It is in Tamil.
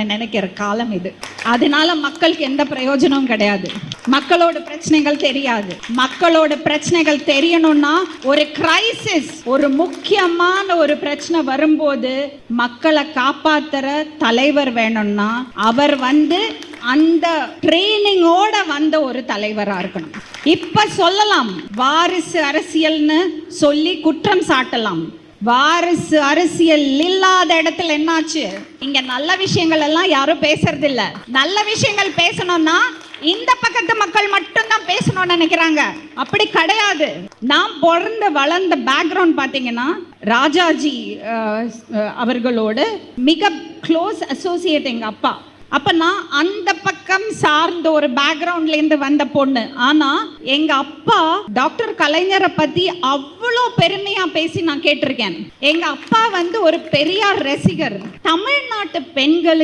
நினைக்கிற காலம் இது. அதனால மக்களுக்கு எந்த பிரயோஜனமும் கிடையாது. மக்களோட பிரச்சனைகள் தெரியாது. மக்களோட பிரச்சனைகள் தெரியணும்னா ஒரு கிரைசிஸ், ஒரு முக்கியமான ஒரு பிரச்சனை வரும்போது மக்களை காப்பாத்துற தலைவர் வேணும்னா அவர் அந்த ட்ரெயினிங்கோட வந்த ஒரு தலைவரா இருக்கணும். இப்ப சொல்லலாம் வாரிசு அரசியல்னு சொல்லி குற்றம் சாட்டலாம். வாரிசு அரசியல் இல்லாத இடத்துல என்னாச்சு? இங்க நல்ல விஷயங்கள் எல்லாம் யாரும் பேசுறது இல்ல. நல்ல விஷயங்கள் பேசணும்னா இந்த பக்கத்து மக்கள் மட்டும்தான் பேசணும்னு நினைக்கிறாங்க. அப்படி கிடையாது. நான் பிறந்து வளர்ந்த பேக்ரவுண்ட் பாத்தீங்கன்னா ராஜாஜி அவர்களோட மிக க்ளோஸ் அசோசியேட் எங்க அப்பா. அப்ப நான் அந்த பக்கம் சார்ந்த ஒரு பேக்ரவுண்ட்ல இருந்து வந்த பொண்ணு. ஆனா எங்க அப்பா டாக்டர் கலைஞரை பத்தி அவ்வளோ பெருமையா பேசி நான் கேட்டிருக்கேன். எங்க அப்பா ஒரு பெரியார் ரசிகர். தமிழ்நாட்டு பெண்கள்